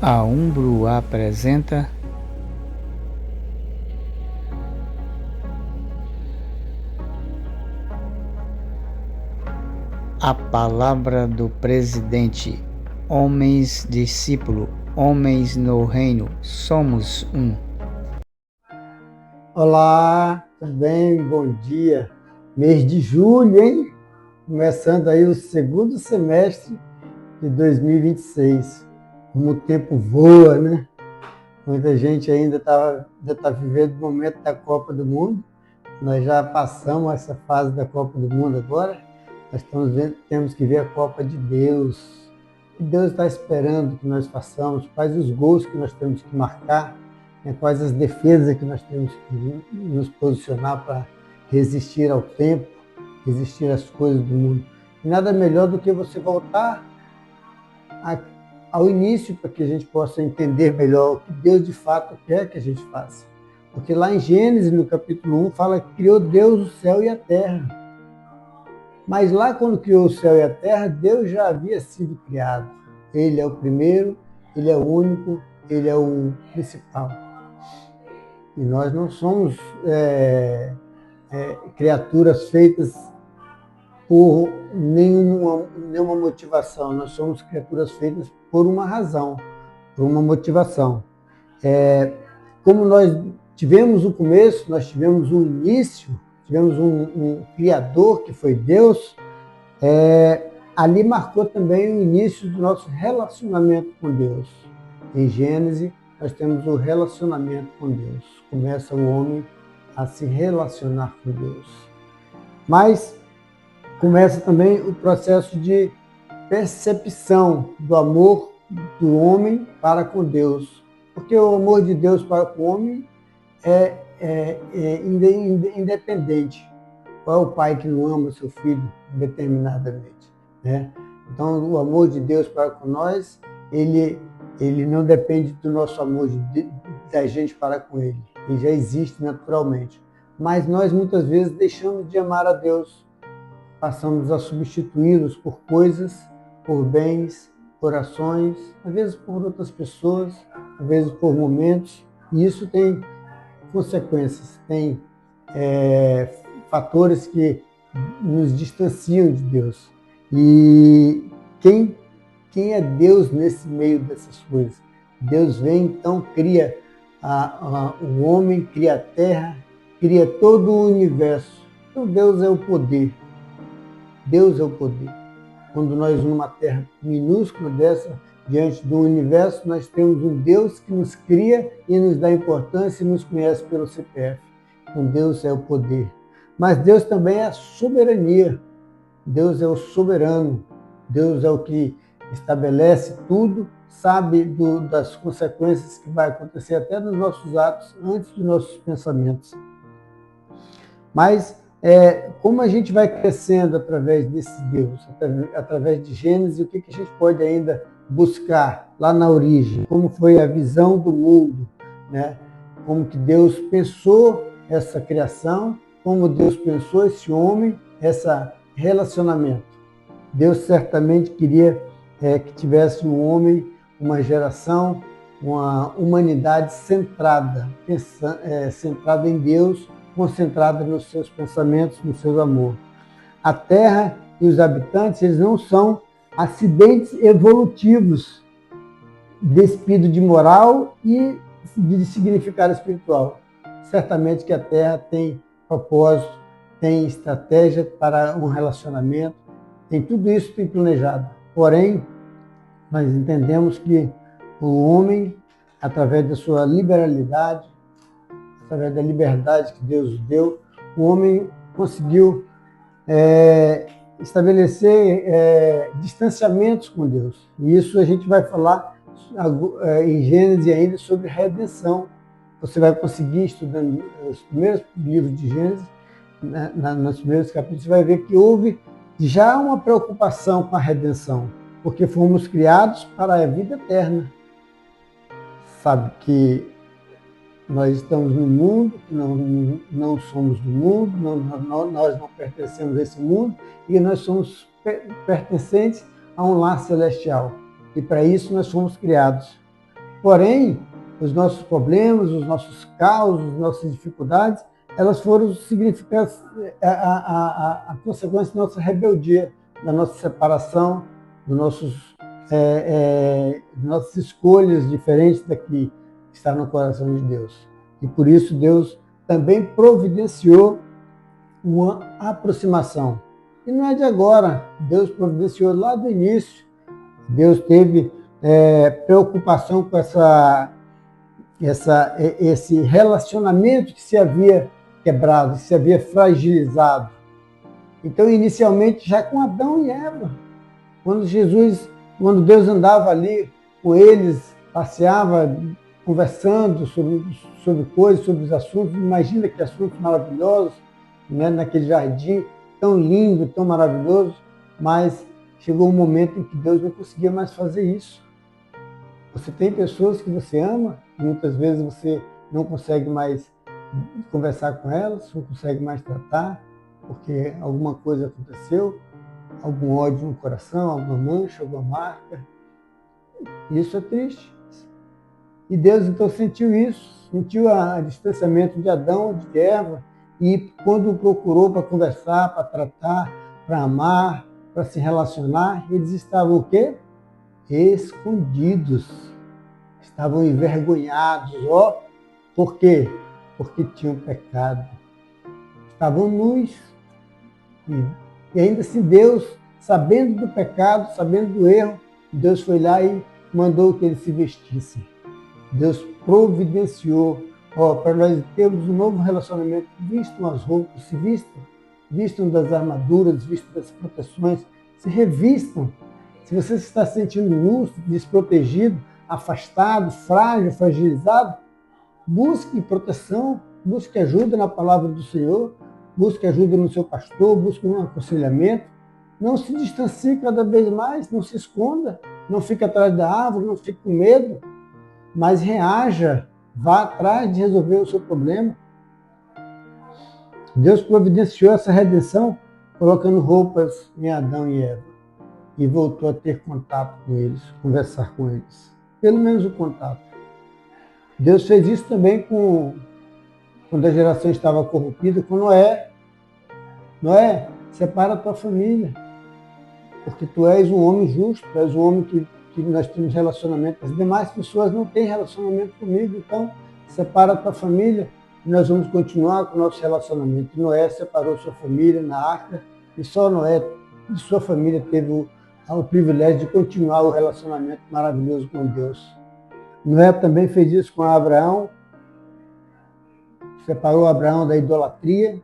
A Umbro apresenta a palavra do presidente. Homens discípulo, homens no reino, somos um. Olá, tudo bem? Bom dia. Mês de julho, hein? Começando aí o segundo semestre de 2026. Como o tempo voa, né? Muita gente ainda tá vivendo o momento da Copa do Mundo. Nós já passamos essa fase da Copa do Mundo agora. Temos que ver a Copa de Deus. O que Deus está esperando que nós façamos, quais os gols que nós temos que marcar, né? Quais as defesas que nós temos que nos posicionar para resistir ao tempo, resistir às coisas do mundo. E nada melhor do que você voltar ao início para que a gente possa entender melhor o que Deus de fato quer que a gente faça. Porque lá em Gênesis, no capítulo 1, fala que criou Deus o céu e a terra. Mas lá quando criou o céu e a terra, Deus já havia sido criado. Ele é o primeiro, ele é o único, ele é o principal. E nós não somos criaturas feitas por nenhuma motivação. Nós somos criaturas feitas por uma razão, por uma motivação. Como nós tivemos o começo, nós tivemos um início, tivemos um Criador que foi Deus, ali marcou também o início do nosso relacionamento com Deus. Em Gênesis, nós temos o relacionamento com Deus. Começa o homem a se relacionar com Deus. Mas começa também o processo de percepção do amor do homem para com Deus. Porque o amor de Deus para com o homem é independente. Qual é o pai que não ama seu filho determinadamente, né? Então, o amor de Deus para com nós, ele não depende do nosso amor da gente para com ele. Ele já existe naturalmente. Mas nós, muitas vezes, deixamos de amar a Deus. Passamos a substituí-los por coisas, por bens, por ações, às vezes por outras pessoas, às vezes por momentos. E isso tem consequências, tem fatores que nos distanciam de Deus. E quem é Deus nesse meio dessas coisas? Deus vem, então, cria o homem, cria a terra, cria todo o universo. Então Deus é o poder. Deus é o poder. Quando nós, numa terra minúscula dessa, diante do universo, nós temos um Deus que nos cria e nos dá importância e nos conhece pelo CPF. Então Deus é o poder. Mas Deus também é a soberania. Deus é o soberano. Deus é o que estabelece tudo, sabe das consequências que vai acontecer até nos nossos atos, antes dos nossos pensamentos. Mas como a gente vai crescendo através desse Deus, através de Gênesis, o que a gente pode ainda buscar lá na origem? Como foi a visão do mundo, né? Como que Deus pensou essa criação, como Deus pensou esse homem, esse relacionamento. Deus certamente queria que tivesse um homem, uma geração, uma humanidade centrada, centrada em Deus, concentrada nos seus pensamentos, no seu amor. A Terra e os habitantes, eles não são acidentes evolutivos despido de moral e de significado espiritual. Certamente que a Terra tem propósito, tem estratégia para um relacionamento, tem tudo isso bem planejado. Porém, nós entendemos que o homem, através da sua liberalidade, através da liberdade que Deus deu, o homem conseguiu estabelecer distanciamentos com Deus. E isso a gente vai falar em Gênesis ainda sobre redenção. Você vai conseguir, estudando os primeiros livros de Gênesis, nos primeiros capítulos, você vai ver que houve já uma preocupação com a redenção, porque fomos criados para a vida eterna. Sabe que nós estamos no mundo, não somos do mundo, nós não pertencemos a esse mundo, e nós somos pertencentes a um lar celestial. E para isso nós fomos criados. Porém, os nossos problemas, os nossos caos, as nossas dificuldades, elas foram significar a consequência da nossa rebeldia, da nossa separação, das nossas escolhas diferentes daqui que está no coração de Deus. E por isso Deus também providenciou uma aproximação. E não é de agora, Deus providenciou lá do início. Deus teve preocupação com esse relacionamento que se havia quebrado, que se havia fragilizado. Então, inicialmente, já com Adão e Eva, quando Deus andava ali com eles, passeava, conversando sobre coisas, sobre os assuntos, imagina que assuntos maravilhosos, né, naquele jardim tão lindo, tão maravilhoso, mas chegou um momento em que Deus não conseguia mais fazer isso. Você tem pessoas que você ama, e muitas vezes você não consegue mais conversar com elas, não consegue mais tratar, porque alguma coisa aconteceu, algum ódio no coração, alguma mancha, alguma marca. Isso é triste. E Deus então sentiu isso, sentiu o distanciamento de Adão, de Eva, e quando o procurou para conversar, para tratar, para amar, para se relacionar, eles estavam o quê? Escondidos. Estavam envergonhados. Ó, por quê? Porque tinham pecado. Estavam nus. E ainda assim Deus, sabendo do pecado, sabendo do erro, Deus foi lá e mandou que eles se vestissem. Deus providenciou, para nós termos um novo relacionamento, vistam as roupas, se vistam das armaduras, vistam das proteções, se revistam. Se você se está sentindo nu, desprotegido, afastado, frágil, fragilizado, busque proteção, busque ajuda na palavra do Senhor, busque ajuda no seu pastor, busque um aconselhamento. Não se distancie cada vez mais, não se esconda, não fique atrás da árvore, não fique com medo, mas reaja, vá atrás de resolver o seu problema. Deus providenciou essa redenção colocando roupas em Adão e Eva e voltou a ter contato com eles, conversar com eles. Pelo menos o contato. Deus fez isso também quando a geração estava corrompida, com Noé. Noé, separa a tua família, porque tu és um homem justo, tu és um homem que nós temos relacionamento. As demais pessoas não têm relacionamento comigo, então separa a tua família e nós vamos continuar com o nosso relacionamento. Noé separou sua família na arca e só Noé e sua família teve o privilégio de continuar o relacionamento maravilhoso com Deus. Noé também fez isso com Abraão, separou Abraão da idolatria,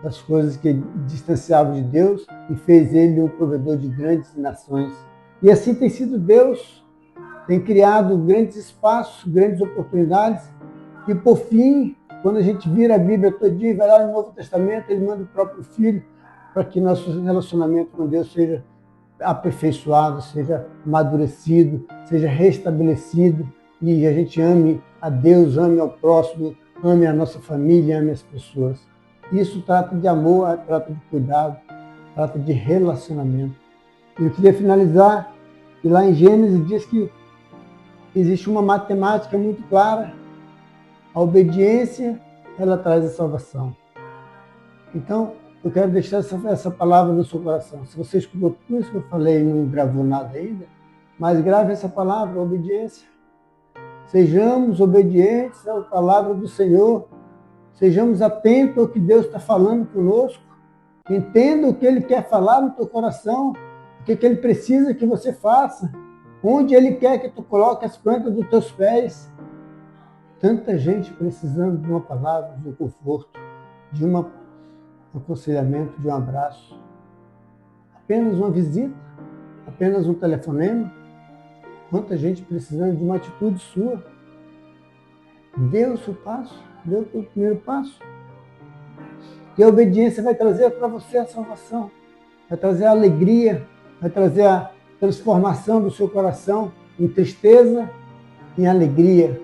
das coisas que distanciavam de Deus e fez ele um provedor de grandes nações. E assim tem sido Deus, tem criado grandes espaços, grandes oportunidades e por fim, quando a gente vira a Bíblia todinha e vai lá no Novo Testamento, ele manda o próprio Filho para que nosso relacionamento com Deus seja aperfeiçoado, seja amadurecido, seja restabelecido e a gente ame a Deus, ame ao próximo, ame a nossa família, ame as pessoas. Isso trata de amor, trata de cuidado, trata de relacionamento. Eu queria finalizar, e lá em Gênesis diz que existe uma matemática muito clara. A obediência, ela traz a salvação. Então, eu quero deixar essa palavra no seu coração. Se você escutou tudo isso que eu falei e não gravou nada ainda, mas grave essa palavra, obediência. Sejamos obedientes à palavra do Senhor. Sejamos atentos ao que Deus está falando conosco. Entenda o que Ele quer falar no teu coração. O que Ele precisa que você faça. Onde Ele quer que tu coloque as plantas dos teus pés. Tanta gente precisando de uma palavra, de um conforto, de um aconselhamento, de um abraço. Apenas uma visita, apenas um telefonema. Quanta gente precisando de uma atitude sua. Dê o seu passo, dê o teu primeiro passo. E a obediência vai trazer para você a salvação, vai trazer a alegria, vai trazer a transformação do seu coração em tristeza, em alegria,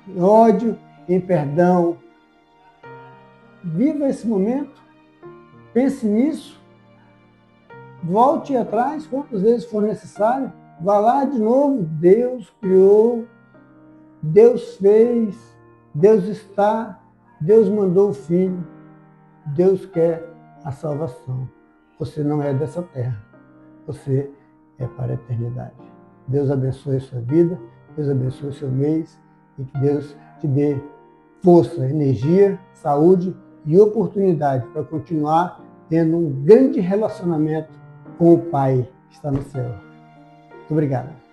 em ódio, em perdão. Viva esse momento, pense nisso, volte atrás quantas vezes for necessário, vá lá de novo. Deus criou Deus fez, Deus está, Deus mandou o Filho, Deus quer a salvação. Você não é dessa terra, você é para a eternidade. Deus abençoe a sua vida, Deus abençoe o seu mês e que Deus te dê força, energia, saúde e oportunidade para continuar tendo um grande relacionamento com o Pai que está no céu. Muito obrigado.